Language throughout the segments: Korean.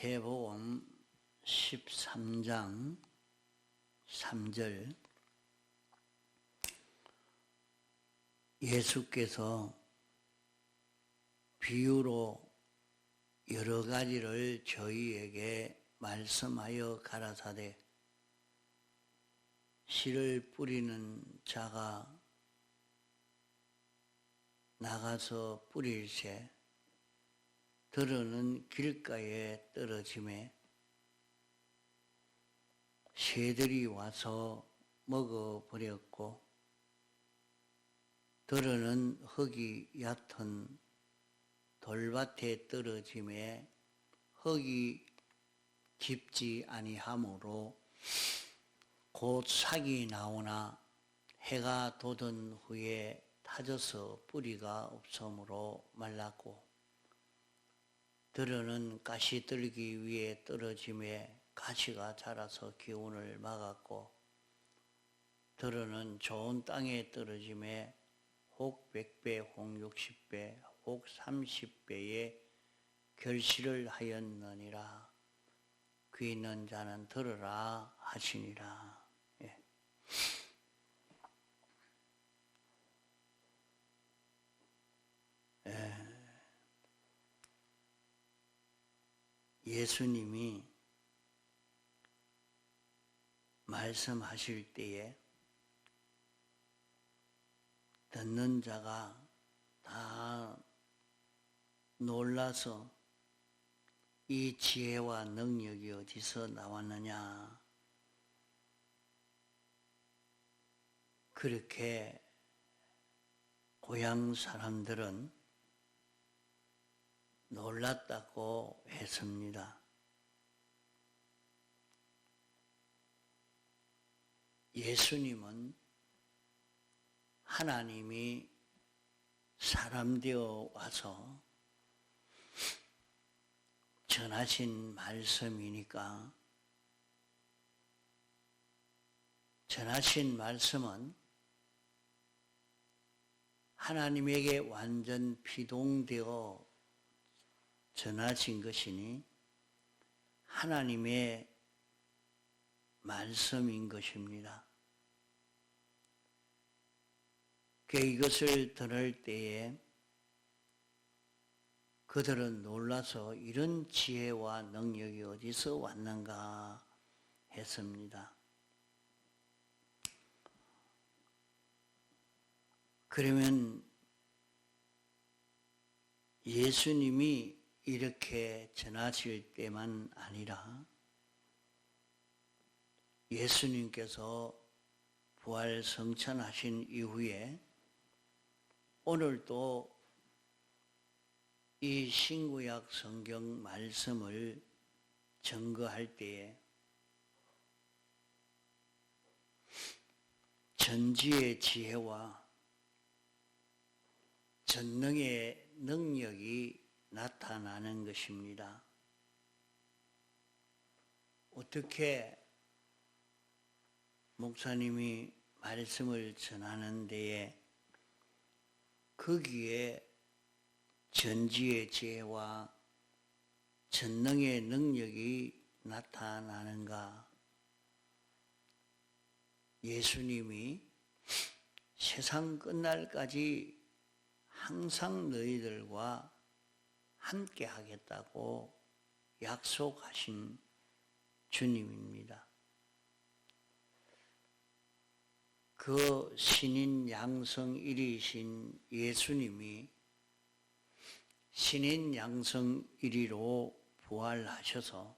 마태복음 13장 3절 예수께서 비유로 여러 가지를 저희에게 말씀하여 가라사대 씨를 뿌리는 자가 나가서 뿌릴새 들어는 길가에 떨어지매 새들이 와서 먹어버렸고 들어는 흙이 얕은 돌밭에 떨어지매 흙이 깊지 아니하므로 곧 싹이 나오나 해가 돋은 후에 타져서 뿌리가 없으므로 말랐고 들어는 가시들기 위에 떨어짐에 가시가 자라서 기운을 막았고 들어는 좋은 땅에 떨어짐에 혹 100배, 혹 60배, 혹 30배의 결실을 하였느니라. 귀 있는 자는 들으라 하시니라. 예수님이 말씀하실 때에 듣는 자가 다 놀라서 이 지혜와 능력이 어디서 나왔느냐 그렇게 고향 사람들은 놀랐다고 했습니다. 예수님은 하나님이 사람 되어 와서 전하신 말씀이니까 전하신 말씀은 하나님에게 완전 피동되어 전하신 것이니 하나님의 말씀인 것입니다. 이것을 들을 때에 그들은 놀라서 이런 지혜와 능력이 어디서 왔는가 했습니다. 그러면 예수님이 이렇게 전하실 때만 아니라 예수님께서 부활 성천하신 이후에 오늘도 이 신구약 성경 말씀을 증거할 때에 전지의 지혜와 전능의 능력이 나타나는 것입니다. 어떻게 목사님이 말씀을 전하는 데에 거기에 전지의 지혜와 전능의 능력이 나타나는가? 예수님이 세상 끝날까지 항상 너희들과 함께 하겠다고 약속하신 주님입니다. 그 신인 양성 1위이신 예수님이 신인 양성 1위로 부활하셔서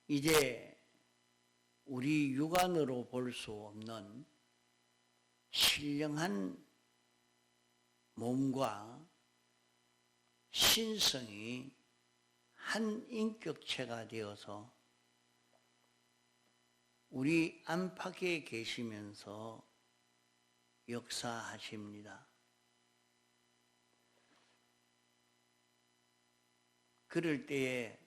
이제 우리 육안으로 볼 수 없는 신령한 몸과 신성이 한 인격체가 되어서 우리 안팎에 계시면서 역사하십니다. 그럴 때에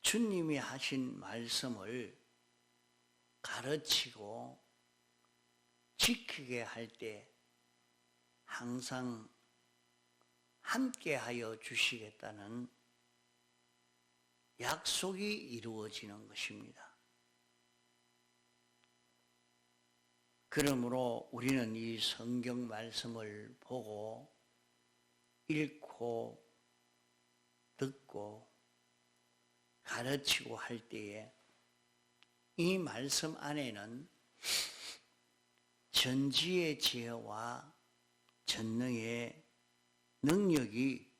주님이 하신 말씀을 가르치고 지키게 할 때 항상 함께하여 주시겠다는 약속이 이루어지는 것입니다. 그러므로 우리는 이 성경 말씀을 보고 읽고 듣고 가르치고 할 때에 이 말씀 안에는 전지의 지혜와 전능의 능력이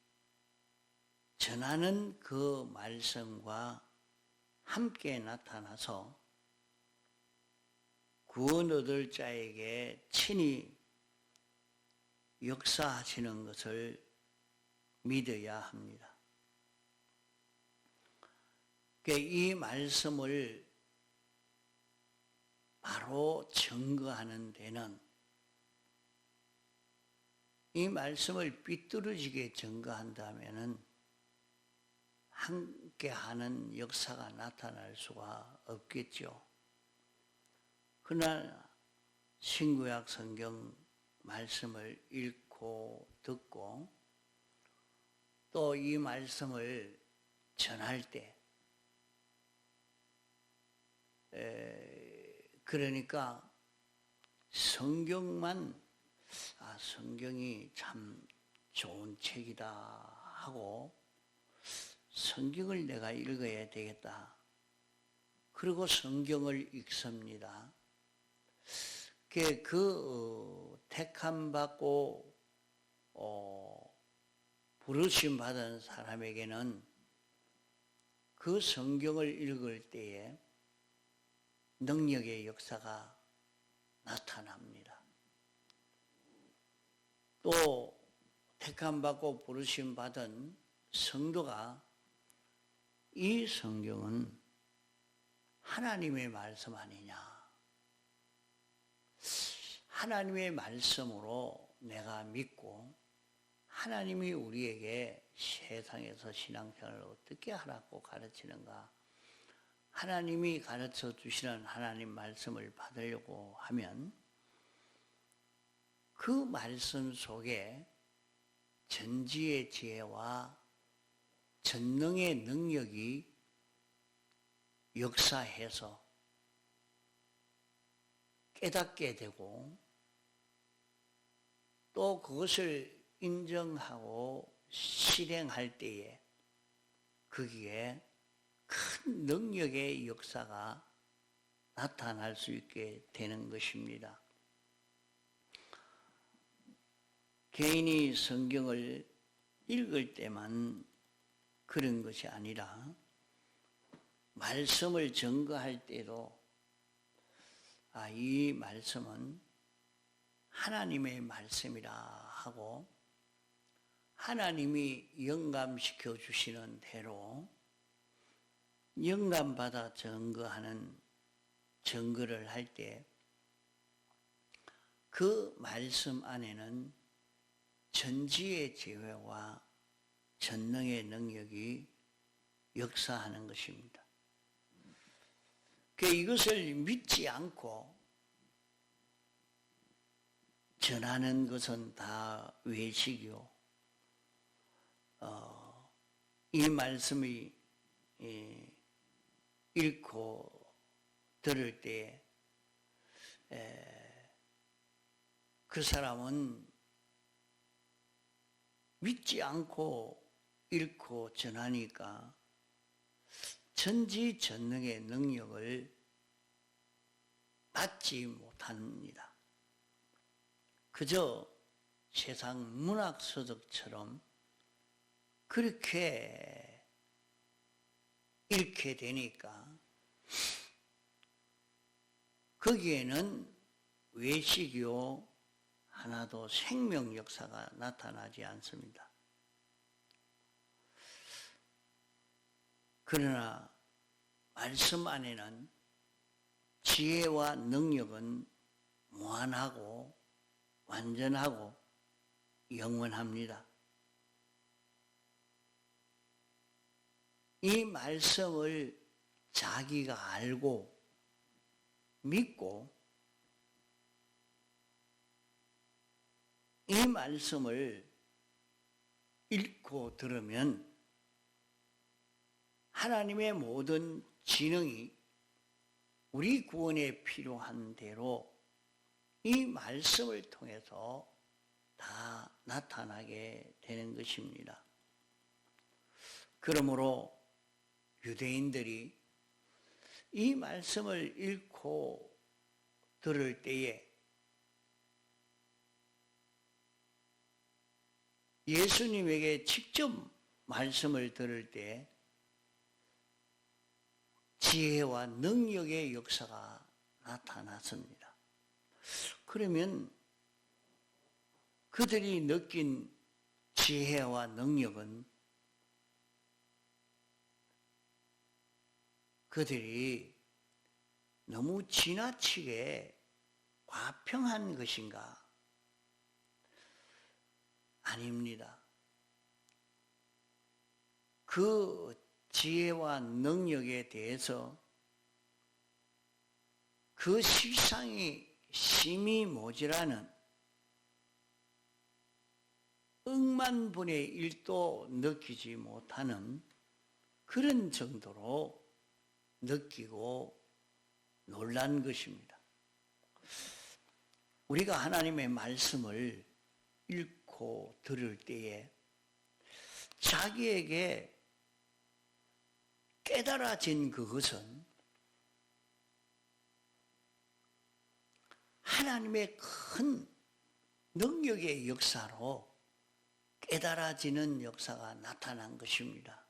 전하는 그 말씀과 함께 나타나서 구원 얻을 자에게 친히 역사하시는 것을 믿어야 합니다. 이 말씀을 바로 증거하는 데는 이 말씀을 삐뚤어지게 증거한다면 함께하는 역사가 나타날 수가 없겠죠. 그러나 신구약 성경 말씀을 읽고 듣고 또 이 말씀을 전할 때 그러니까 성경이 참 좋은 책이다 하고 성경을 내가 읽어야 되겠다. 그리고 성경을 읽습니다. 택함 받고 부르심 받은 사람에게는 그 성경을 읽을 때에 능력의 역사가 나타납니다. 또 택함 받고 부르심 받은 성도가 이 성경은 하나님의 말씀 아니냐. 하나님의 말씀으로 내가 믿고 하나님이 우리에게 세상에서 신앙생활을 어떻게 하라고 가르치는가. 하나님이 가르쳐 주시는 하나님 말씀을 받으려고 하면 그 말씀 속에 전지의 지혜와 전능의 능력이 역사해서 깨닫게 되고 또 그것을 인정하고 실행할 때에 거기에 큰 능력의 역사가 나타날 수 있게 되는 것입니다. 개인이 성경을 읽을 때만 그런 것이 아니라 말씀을 증거할 때도 이 말씀은 하나님의 말씀이라 하고 하나님이 영감시켜 주시는 대로 영감받아 증거를 할 때 그 말씀 안에는 전지의 지혜와 전능의 능력이 역사하는 것입니다. 이것을 믿지 않고 전하는 것은 다 외식이요. 이 말씀이 읽고 들을 때 그 사람은 믿지 않고 읽고 전하니까 전지전능의 능력을 받지 못합니다. 그저 세상 문학서적처럼 그렇게 읽게 되니까 거기에는 외식이요 하나도 생명 역사가 나타나지 않습니다. 그러나 말씀 안에는 지혜와 능력은 무한하고 완전하고 영원합니다. 이 말씀을 자기가 알고 믿고 이 말씀을 읽고 들으면 하나님의 모든 지능이 우리 구원에 필요한 대로 이 말씀을 통해서 다 나타나게 되는 것입니다. 그러므로 유대인들이 이 말씀을 읽고 들을 때에 예수님에게 직접 말씀을 들을 때 지혜와 능력의 역사가 나타났습니다. 그러면 그들이 느낀 지혜와 능력은 그들이 너무 지나치게 과평한 것인가? 아닙니다. 그 지혜와 능력에 대해서 그 실상이 심히 모자라는 억만분의 1도 느끼지 못하는 그런 정도로 느끼고 놀란 것입니다. 우리가 하나님의 말씀을 읽고 들을 때에 자기에게 깨달아진 그것은 하나님의 큰 능력의 역사로 깨달아지는 역사가 나타난 것입니다.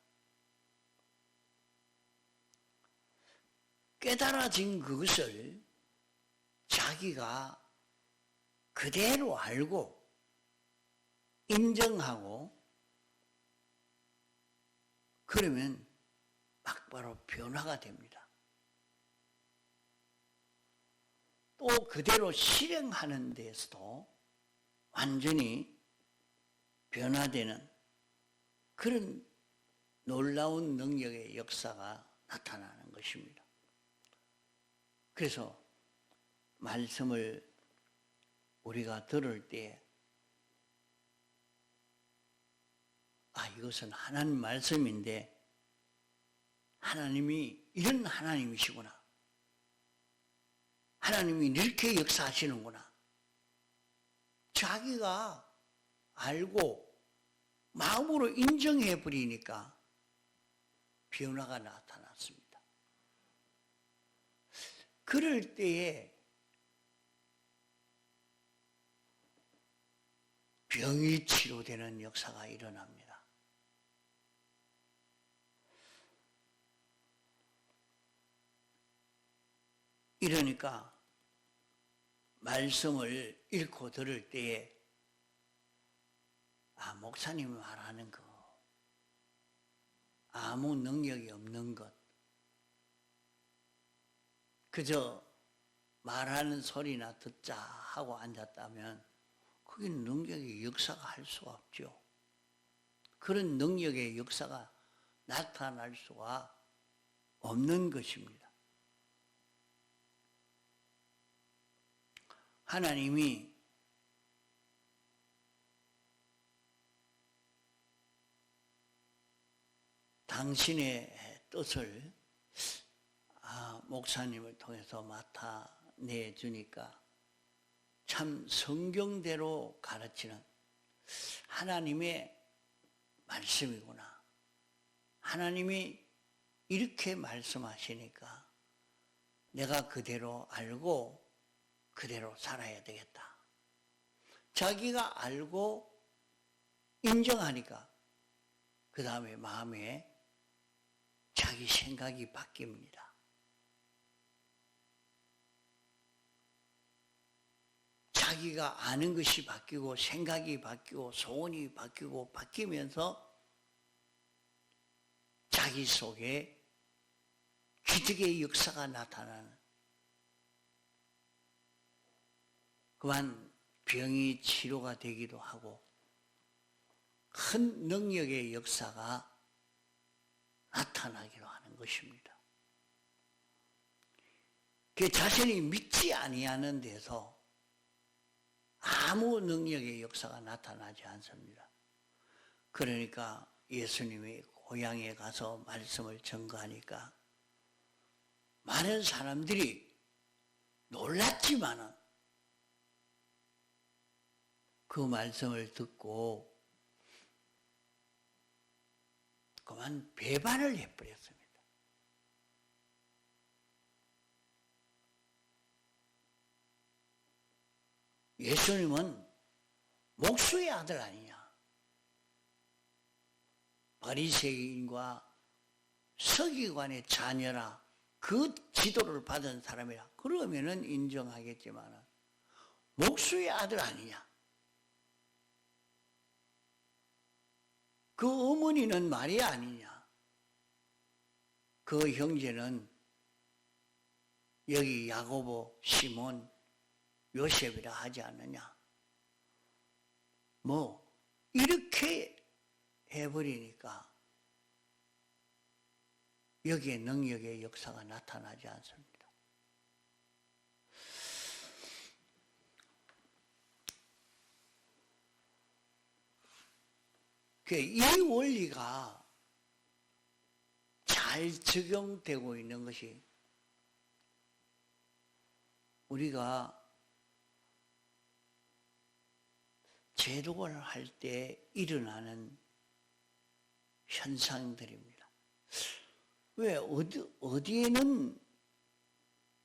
깨달아진 그것을 자기가 그대로 알고 인정하고 그러면 막바로 변화가 됩니다. 또 그대로 실행하는 데서도 완전히 변화되는 그런 놀라운 능력의 역사가 나타나는 것입니다. 그래서 말씀을 우리가 들을 때 이것은 하나님 말씀인데 하나님이 이런 하나님이시구나. 하나님이 이렇게 역사하시는구나. 자기가 알고 마음으로 인정해 버리니까 변화가 나타났습니다. 그럴 때에 병이 치료되는 역사가 일어납니다. 이러니까 말씀을 읽고 들을 때에 목사님이 말하는 거 아무 능력이 없는 것 그저 말하는 소리나 듣자 하고 앉았다면 그게 능력의 역사가 할 수가 없죠. 그런 능력의 역사가 나타날 수가 없는 것입니다. 하나님이 당신의 뜻을 목사님을 통해서 나타내 주니까 참 성경대로 가르치는 하나님의 말씀이구나. 하나님이 이렇게 말씀하시니까 내가 그대로 알고 그대로 살아야 되겠다. 자기가 알고 인정하니까 그 다음에 마음에 자기 생각이 바뀝니다. 자기가 아는 것이 바뀌고 생각이 바뀌고 소원이 바뀌고 바뀌면서 자기 속에 기적의 역사가 나타나는 그만 병이 치료가 되기도 하고 큰 능력의 역사가 나타나기도 하는 것입니다. 그 자신이 믿지 아니하는 데서 아무 능력의 역사가 나타나지 않습니다. 그러니까 예수님이 고향에 가서 말씀을 전거하니까 많은 사람들이 놀랐지만은 그 말씀을 듣고 그만 배반을 해버렸습니다. 예수님은 목수의 아들 아니냐? 바리새인과 서기관의 자녀라 그 지도를 받은 사람이라 그러면은 인정하겠지만은 목수의 아들 아니냐? 그 어머니는 마리아 아니냐? 그 형제는 여기 야고보, 시몬, 요셉이라 하지 않느냐? 뭐 이렇게 해버리니까 여기에 능력의 역사가 나타나지 않습니다. 이 원리가 잘 적용되고 있는 것이 우리가 제독을 할 때 일어나는 현상들입니다. 왜 어디에는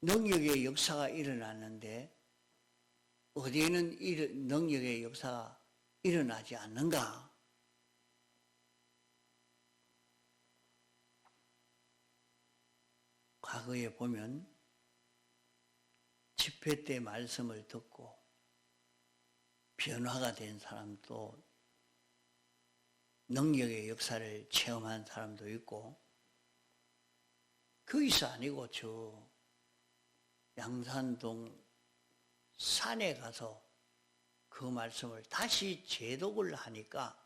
능력의 역사가 일어났는데 어디에는 능력의 역사가 일어나지 않는가? 과거에 보면 집회 때 말씀을 듣고 변화가 된 사람도 능력의 역사를 체험한 사람도 있고 거기서 아니고 저 양산동 산에 가서 그 말씀을 다시 제독을 하니까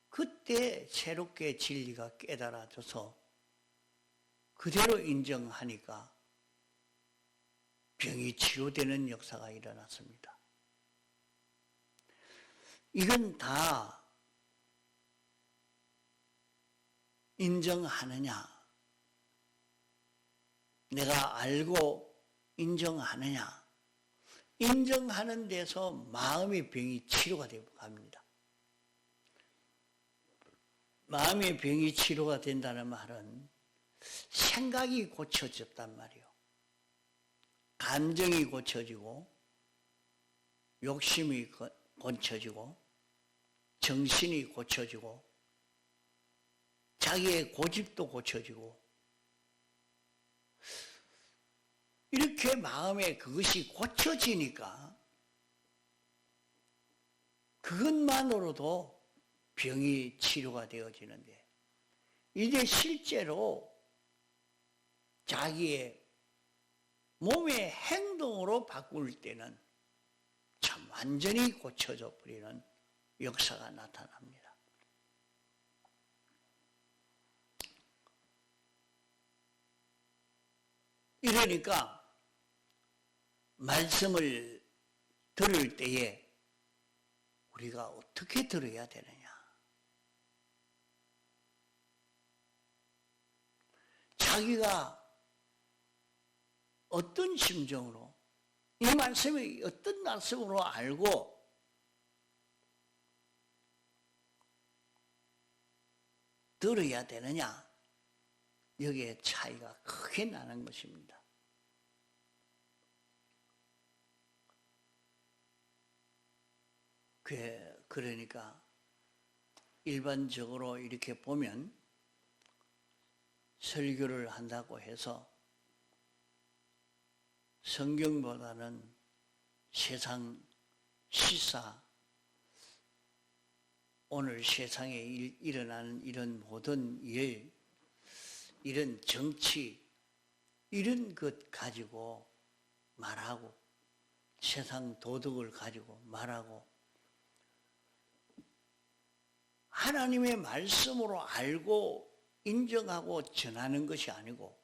그때 새롭게 진리가 깨달아져서 그대로 인정하니까 병이 치료되는 역사가 일어났습니다. 이건 다 인정하느냐? 내가 알고 인정하느냐? 인정하는 데서 마음의 병이 치료가 되고 갑니다. 마음의 병이 치료가 된다는 말은 생각이 고쳐졌단 말이에요. 감정이 고쳐지고 욕심이 고쳐지고 정신이 고쳐지고 자기의 고집도 고쳐지고 이렇게 마음에 그것이 고쳐지니까 그것만으로도 병이 치료가 되어지는데 이제 실제로 자기의 몸의 행동으로 바꿀 때는 참 완전히 고쳐져 버리는 역사가 나타납니다. 이러니까 말씀을 들을 때에 우리가 어떻게 들어야 되느냐? 자기가 어떤 심정으로 이 말씀이 어떤 말씀으로 알고 들어야 되느냐? 여기에 차이가 크게 나는 것입니다. 그러니까 일반적으로 이렇게 보면 설교를 한다고 해서 성경보다는 세상 시사, 오늘 세상에 일어나는 이런 모든 일, 이런 정치, 이런 것 가지고 말하고 세상 도덕을 가지고 말하고 하나님의 말씀으로 알고 인정하고 전하는 것이 아니고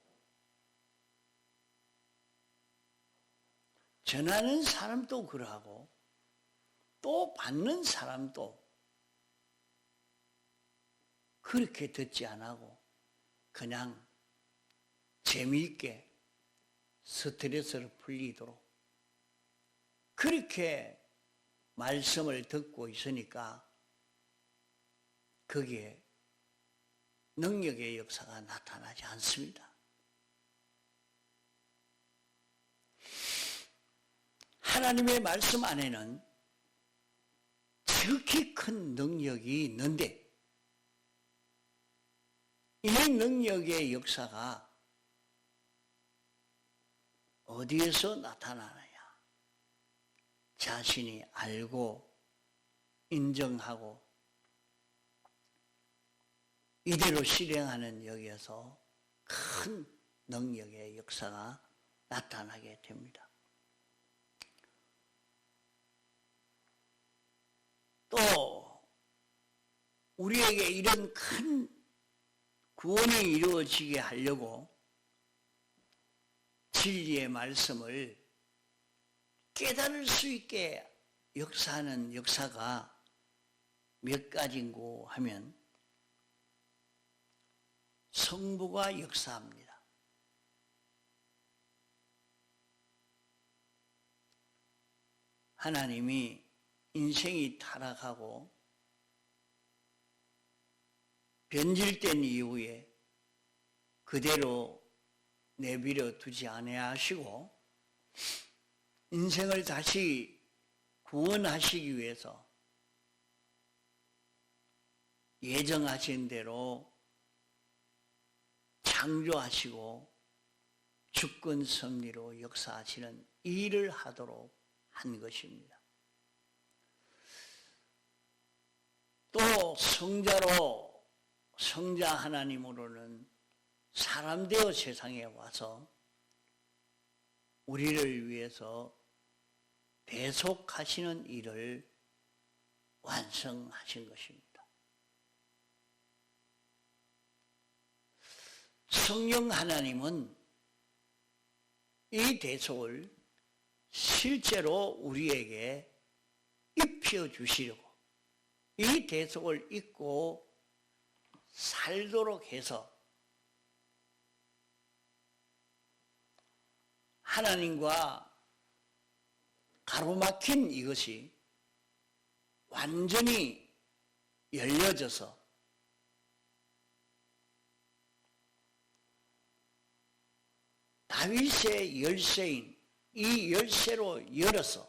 전하는 사람도 그러하고 또 받는 사람도 그렇게 듣지 않고 그냥 재미있게 스트레스를 풀리도록 그렇게 말씀을 듣고 있으니까 거기에 능력의 역사가 나타나지 않습니다. 하나님의 말씀 안에는 지극히 큰 능력이 있는데 이 능력의 역사가 어디에서 나타나느냐? 자신이 알고 인정하고 이대로 실행하는 여기에서 큰 능력의 역사가 나타나게 됩니다. 또 우리에게 이런 큰 구원이 이루어지게 하려고 진리의 말씀을 깨달을 수 있게 역사하는 역사가 몇 가지인고 하면 성부가 역사합니다. 하나님이 인생이 타락하고 변질된 이후에 그대로 내버려 두지 아니하시고 인생을 다시 구원하시기 위해서 예정하신 대로 창조하시고 주권 섭리로 역사하시는 일을 하도록 한 것입니다. 또 성자 하나님으로는 사람 되어 세상에 와서 우리를 위해서 대속하시는 일을 완성하신 것입니다. 성령 하나님은 이 대속을 실제로 우리에게 입혀주시려고 이 대속을 입고 살도록 해서 하나님과 가로막힌 이것이 완전히 열려져서 다윗의 열쇠인 이 열쇠로 열어서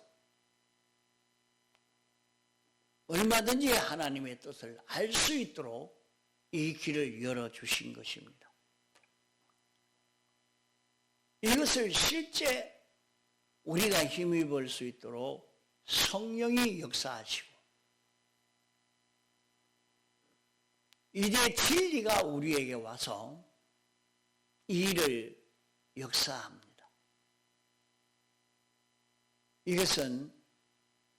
얼마든지 하나님의 뜻을 알 수 있도록 이 길을 열어주신 것입니다. 이것을 실제 우리가 힘입을 수 있도록 성령이 역사하시고 이제 진리가 우리에게 와서 이 일을 역사합니다. 이것은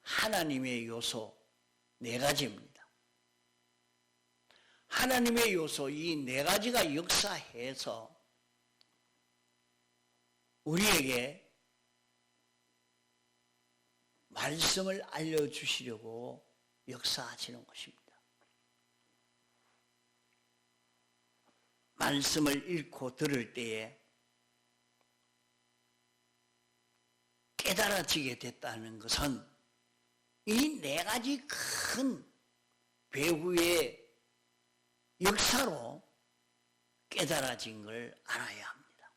하나님의 요소 네 가지입니다. 하나님의 요소 이 네 가지가 역사해서 우리에게 말씀을 알려주시려고 역사하시는 것입니다. 말씀을 읽고 들을 때에 깨달아지게 됐다는 것은 이 네 가지 큰 배후의 역사로 깨달아진 걸 알아야 합니다.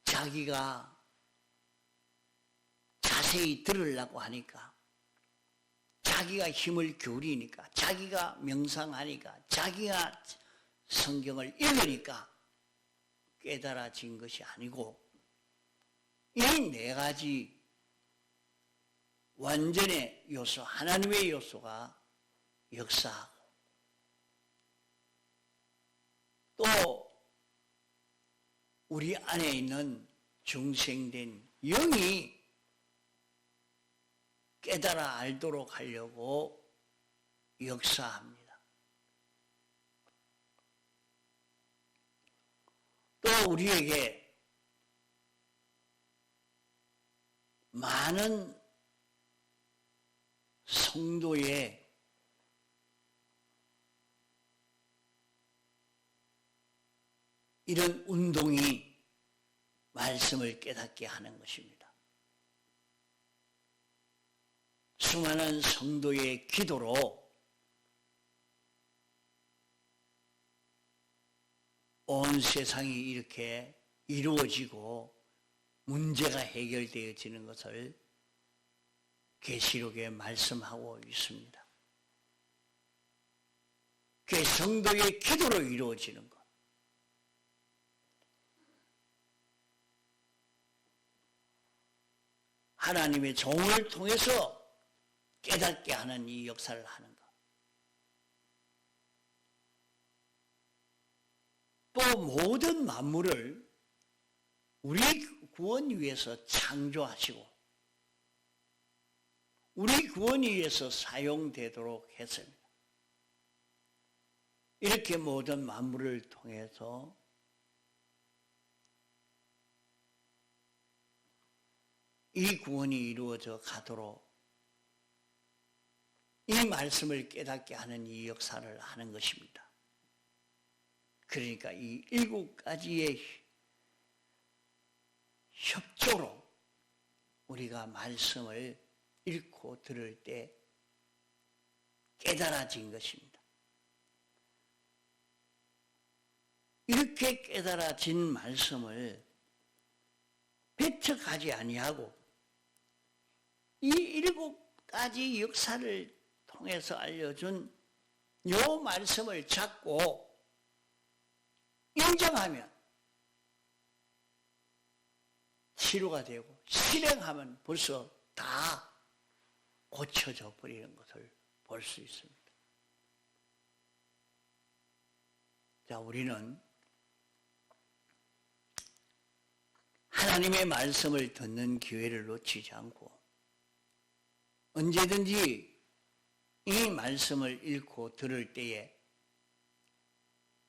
자기가 자세히 들으려고 하니까 자기가 힘을 기울이니까 자기가 명상하니까 자기가 성경을 읽으니까 깨달아진 것이 아니고 이 네 가지 완전의 요소, 하나님의 요소가 역사하고 또 우리 안에 있는 중생된 영이 깨달아 알도록 하려고 역사합니다. 또 우리에게 많은 성도의 이런 운동이 말씀을 깨닫게 하는 것입니다. 수많은 성도의 기도로 온 세상이 이렇게 이루어지고 문제가 해결되어지는 것을 계시록에 말씀하고 있습니다. 그 성도의 기도로 이루어지는 것. 하나님의 종을 통해서 깨닫게 하는 이 역사를 하는 것. 또 모든 만물을 우리 구원 위해서 창조하시고 우리 구원 위해서 사용되도록 했습니다. 이렇게 모든 만물을 통해서 이 구원이 이루어져 가도록 이 말씀을 깨닫게 하는 이 역사를 하는 것입니다. 그러니까 이 7가지의 협조로 우리가 말씀을 읽고 들을 때 깨달아진 것입니다. 이렇게 깨달아진 말씀을 배척하지 아니하고 이 7가지 역사를 통해서 알려준 이 말씀을 잡고 인정하면 치료가 되고 실행하면 벌써 다 고쳐져 버리는 것을 볼 수 있습니다. 자, 우리는 하나님의 말씀을 듣는 기회를 놓치지 않고 언제든지 이 말씀을 읽고 들을 때에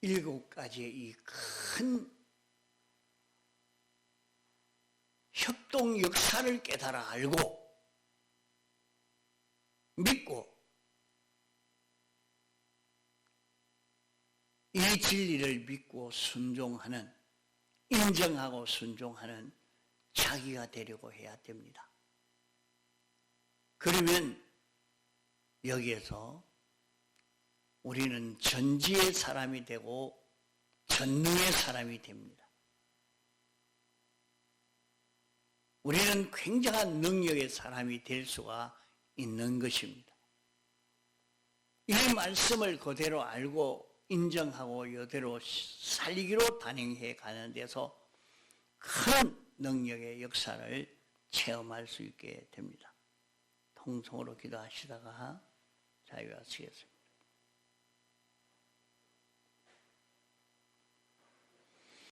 7가지의 이 큰 협동 역사를 깨달아 알고 믿고 이 진리를 믿고 순종하는, 인정하고 순종하는 자기가 되려고 해야 됩니다. 그러면 여기에서 우리는 전지의 사람이 되고 전능의 사람이 됩니다. 우리는 굉장한 능력의 사람이 될 수가 있는 것입니다. 이 말씀을 그대로 알고 인정하고 이대로 살기로 단행해 가는 데서 큰 능력의 역사를 체험할 수 있게 됩니다. 통성으로 기도하시다가 자유하시겠습니다.